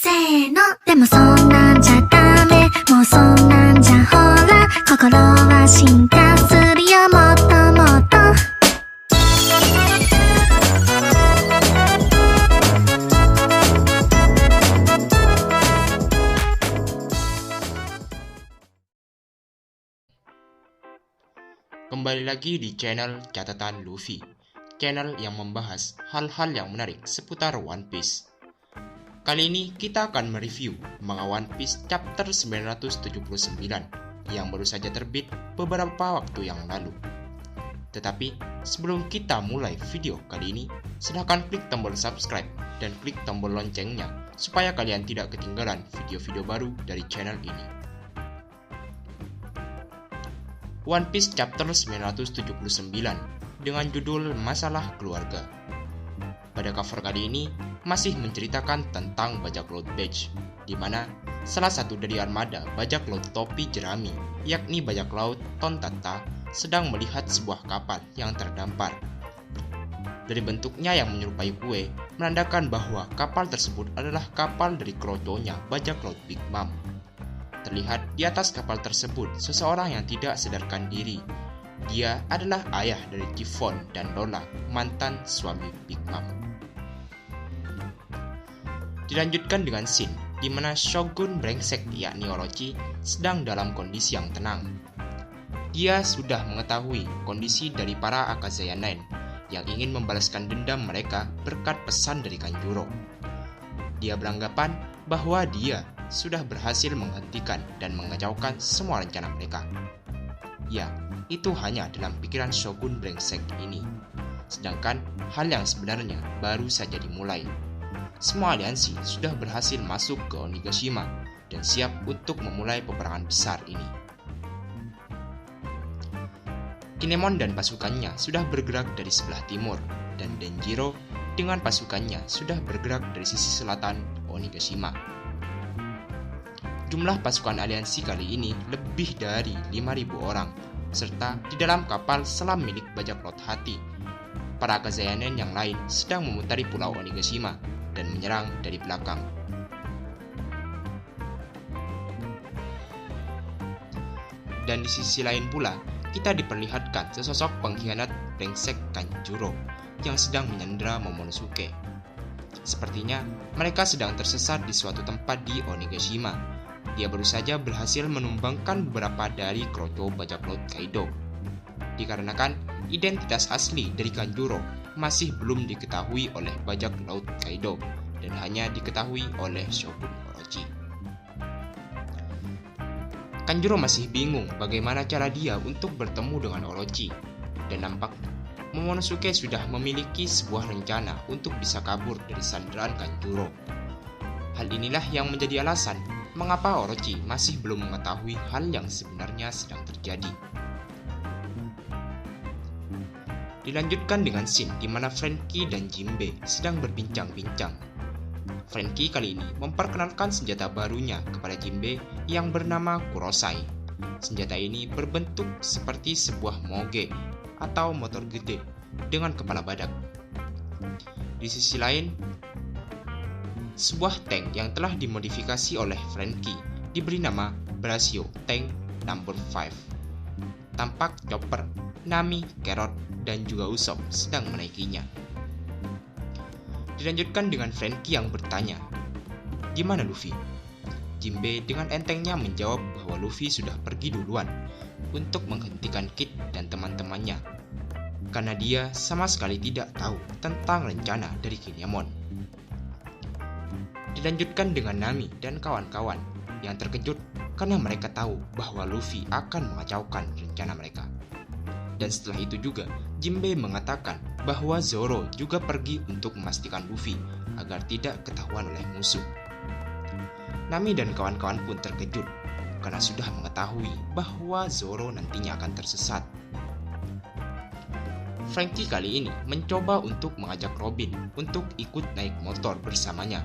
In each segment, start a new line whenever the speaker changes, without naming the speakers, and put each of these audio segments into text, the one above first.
せーのでもそんなんじゃダメもうそんなんじゃほら心は進化するよもっともっと
Kembali lagi di channel Catatan Luffy, channel yang membahas hal-hal yang menarik seputar One Piece. Kali ini kita akan mereview manga One Piece chapter 979 yang baru saja terbit beberapa waktu yang lalu. Tetapi sebelum kita mulai video kali ini, silahkan klik tombol subscribe dan klik tombol loncengnya supaya kalian tidak ketinggalan video-video baru dari channel ini. One Piece chapter 979 dengan judul Masalah Keluarga. Pada cover kali ini masih menceritakan tentang bajak laut Badge, di mana salah satu dari armada bajak laut topi jerami, yakni bajak laut Tontata, sedang melihat sebuah kapal yang terdampar. Dari bentuknya yang menyerupai kue, menandakan bahwa kapal tersebut adalah kapal dari kroconya bajak laut Big Mom. Terlihat di atas kapal tersebut seseorang yang tidak sadarkan diri. Dia adalah ayah dari Chiffon dan Lola, mantan suami Big Mom. Dilanjutkan dengan scene di mana Shogun brengsek yakni Orochi sedang dalam kondisi yang tenang. Dia sudah mengetahui kondisi dari para Akazaya Nine yang ingin membalaskan dendam mereka berkat pesan dari Kanjuro. Dia beranggapan bahwa dia sudah berhasil menghentikan dan mengacaukan semua rencana mereka. Ya, itu hanya dalam pikiran Shogun brengsek ini. Sedangkan hal yang sebenarnya baru saja dimulai. Semua aliansi sudah berhasil masuk ke Onigashima dan siap untuk memulai peperangan besar ini. Kinemon dan pasukannya sudah bergerak dari sebelah timur, dan Denjiro dengan pasukannya sudah bergerak dari sisi selatan Onigashima. Jumlah pasukan aliansi kali ini lebih dari 5.000 orang, serta di dalam kapal selam milik bajak laut Hati. Para Akazayanen yang lain sedang memutari pulau Onigashima dan menyerang dari belakang. Dan di sisi lain pula, kita diperlihatkan sesosok pengkhianat brengsek Kanjuro yang sedang menyandera Momonosuke. Sepertinya mereka sedang tersesat di suatu tempat di Onigashima. Dia baru saja berhasil menumbangkan beberapa dari kroco bajak laut Kaido. Dikarenakan identitas asli dari Kanjuro masih belum diketahui oleh bajak laut Kaido dan hanya diketahui oleh Shogun Orochi. Kanjuro masih bingung bagaimana cara dia untuk bertemu dengan Orochi, dan nampaknya Momonosuke sudah memiliki sebuah rencana untuk bisa kabur dari sandraan Kanjuro. Hal inilah yang menjadi alasan mengapa Orochi masih belum mengetahui hal yang sebenarnya sedang terjadi. Dilanjutkan dengan scene di mana Franky dan Jinbe sedang berbincang-bincang. Franky kali ini memperkenalkan senjata barunya kepada Jinbe yang bernama Kurosai. Senjata ini berbentuk seperti sebuah moge atau motor gede dengan kepala badak. Di sisi lain, sebuah tank yang telah dimodifikasi oleh Franky diberi nama Brasio Tank Number 5. Tampak Chopper, Nami, Carrot, dan juga Usopp sedang menaikinya. Dilanjutkan dengan Franky yang bertanya, "Di mana Luffy?" Jinbe dengan entengnya menjawab bahwa Luffy sudah pergi duluan untuk menghentikan Kid dan teman-temannya, karena dia sama sekali tidak tahu tentang rencana dari Kinemon. Dilanjutkan dengan Nami dan kawan-kawan yang terkejut karena mereka tahu bahwa Luffy akan mengacaukan rencana mereka. Dan setelah itu juga, Jinbe mengatakan bahwa Zoro juga pergi untuk memastikan Luffy agar tidak ketahuan oleh musuh. Nami dan kawan-kawan pun terkejut karena sudah mengetahui bahwa Zoro nantinya akan tersesat. Franky kali ini mencoba untuk mengajak Robin untuk ikut naik motor bersamanya.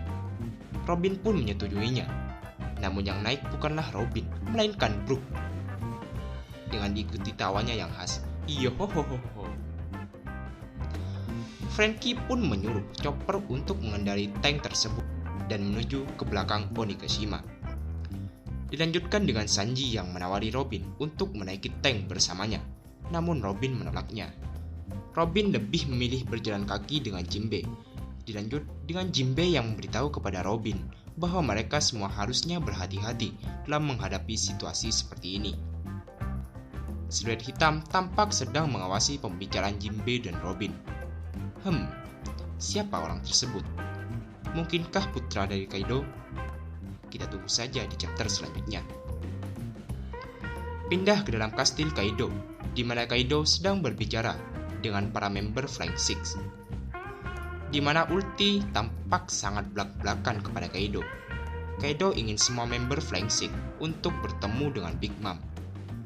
Robin pun menyetujuinya, namun yang naik bukanlah Robin, melainkan Brook. Dengan diikuti tawanya yang khas, "Yohohoho." Franky pun menyuruh Chopper untuk mengendarai tank tersebut dan menuju ke belakang Onigashima. Dilanjutkan dengan Sanji yang menawari Robin untuk menaiki tank bersamanya, namun Robin menolaknya. Robin lebih memilih berjalan kaki dengan Jinbe. Dilanjut dengan Jinbe yang memberitahu kepada Robin bahwa mereka semua harusnya berhati-hati dalam menghadapi situasi seperti ini. Siluet hitam tampak sedang mengawasi pembicaraan Jinbe dan Robin. Siapa orang tersebut? Mungkinkah putra dari Kaido? Kita tunggu saja di chapter selanjutnya. Pindah ke dalam kastil Kaido, di mana Kaido sedang berbicara dengan para member Flying Six, di mana Ulti tampak sangat belak-belakan kepada Kaido. Kaido ingin semua member Flying Six untuk bertemu dengan Big Mom,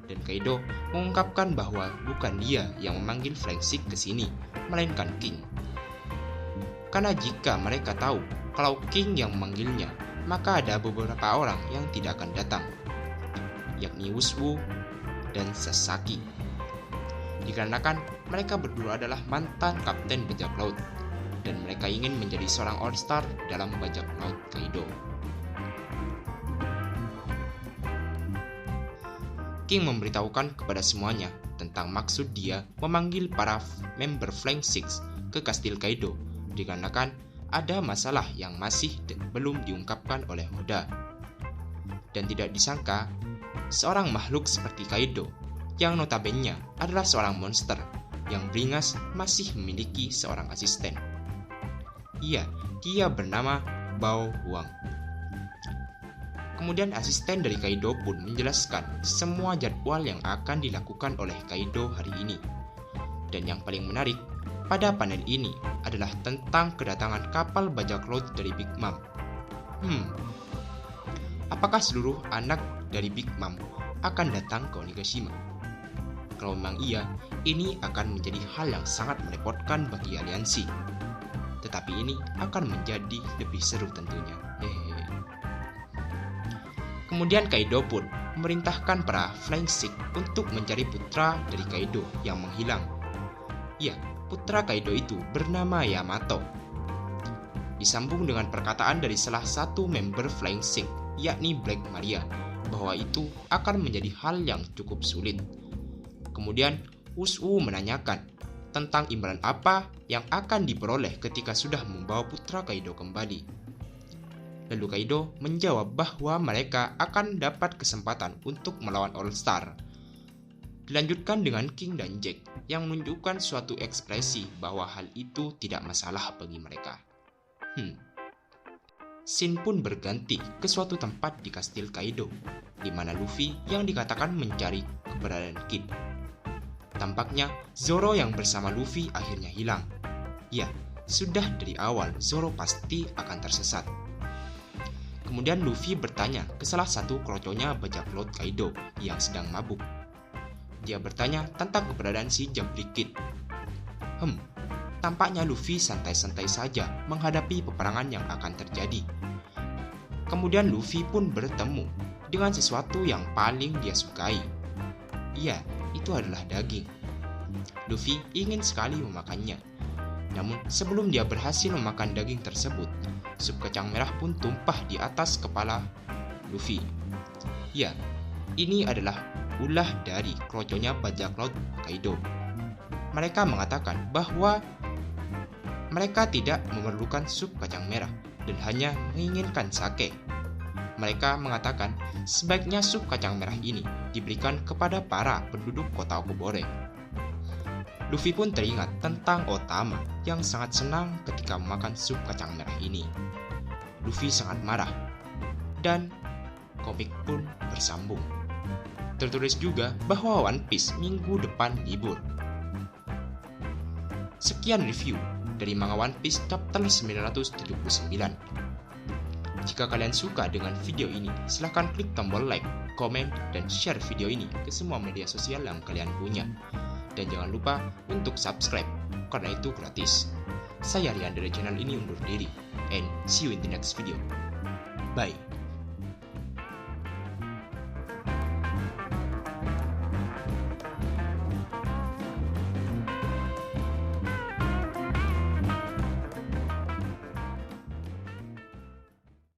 dan Kaido mengungkapkan bahwa bukan dia yang memanggil Flying Six ke sini, melainkan King. Karena jika mereka tahu kalau King yang memanggilnya, maka ada beberapa orang yang tidak akan datang, yakni Wuswu dan Sasaki. Dikarenakan mereka berdua adalah mantan kapten bajak laut, dan mereka ingin menjadi seorang all-star dalam bajak laut Kaido. King memberitahukan kepada semuanya tentang maksud dia memanggil para member Flying Six ke kastil Kaido, dikarenakan ada masalah yang masih belum diungkapkan oleh Oda. Dan tidak disangka, seorang makhluk seperti Kaido, yang notabene adalah seorang monster yang beringas, masih memiliki seorang asisten. Iya, dia bernama Bao Huang. Kemudian asisten dari Kaido pun menjelaskan semua jadwal yang akan dilakukan oleh Kaido hari ini. Dan yang paling menarik pada panel ini adalah tentang kedatangan kapal bajak laut dari Big Mom. Apakah seluruh anak dari Big Mom akan datang ke Onigashima? Kalau memang iya, ini akan menjadi hal yang sangat merepotkan bagi aliansi. Tetapi ini akan menjadi lebih seru tentunya. Kemudian Kaido pun memerintahkan para Flying Six untuk mencari putra dari Kaido yang menghilang. Ya, putra Kaido itu bernama Yamato. Disambung dengan perkataan dari salah satu member Flying Six, yakni Black Maria, bahwa itu akan menjadi hal yang cukup sulit. Kemudian Wuswu menanyakan tentang imbalan apa yang akan diperoleh ketika sudah membawa putra Kaido kembali. Lalu Kaido menjawab bahwa mereka akan dapat kesempatan untuk melawan All Star. Dilanjutkan dengan King dan Jack yang menunjukkan suatu ekspresi bahwa hal itu tidak masalah bagi mereka. Scene pun berganti ke suatu tempat di kastil Kaido, di mana Luffy yang dikatakan mencari keberadaan Kid. Tampaknya Zoro yang bersama Luffy akhirnya hilang. Ya, sudah dari awal Zoro pasti akan tersesat. Kemudian Luffy bertanya ke salah satu kroconya bajak laut Kaido yang sedang mabuk. Dia bertanya tentang keberadaan si Jabrik Kid. Tampaknya Luffy santai-santai saja menghadapi peperangan yang akan terjadi. Kemudian Luffy pun bertemu dengan sesuatu yang paling dia sukai. Iya, itu adalah daging. Luffy ingin sekali memakannya. Namun sebelum dia berhasil memakan daging tersebut, sup kacang merah pun tumpah di atas kepala Luffy. Ya, ini adalah ulah dari kroconya bajak laut Kaido. Mereka mengatakan bahwa mereka tidak memerlukan sup kacang merah dan hanya menginginkan sake. Mereka mengatakan sebaiknya sup kacang merah ini diberikan kepada para penduduk kota Okobore. Luffy pun teringat tentang Otama yang sangat senang ketika memakan sup kacang merah ini. Luffy sangat marah, dan komik pun bersambung. Tertulis juga bahwa One Piece minggu depan libur. Sekian review dari manga One Piece chapter 979. Jika kalian suka dengan video ini, silahkan klik tombol like, komen, dan share video ini ke semua media sosial yang kalian punya. Dan jangan lupa untuk subscribe, karena itu gratis. Saya Rian dari channel ini undur diri, and see you in the next video. Bye.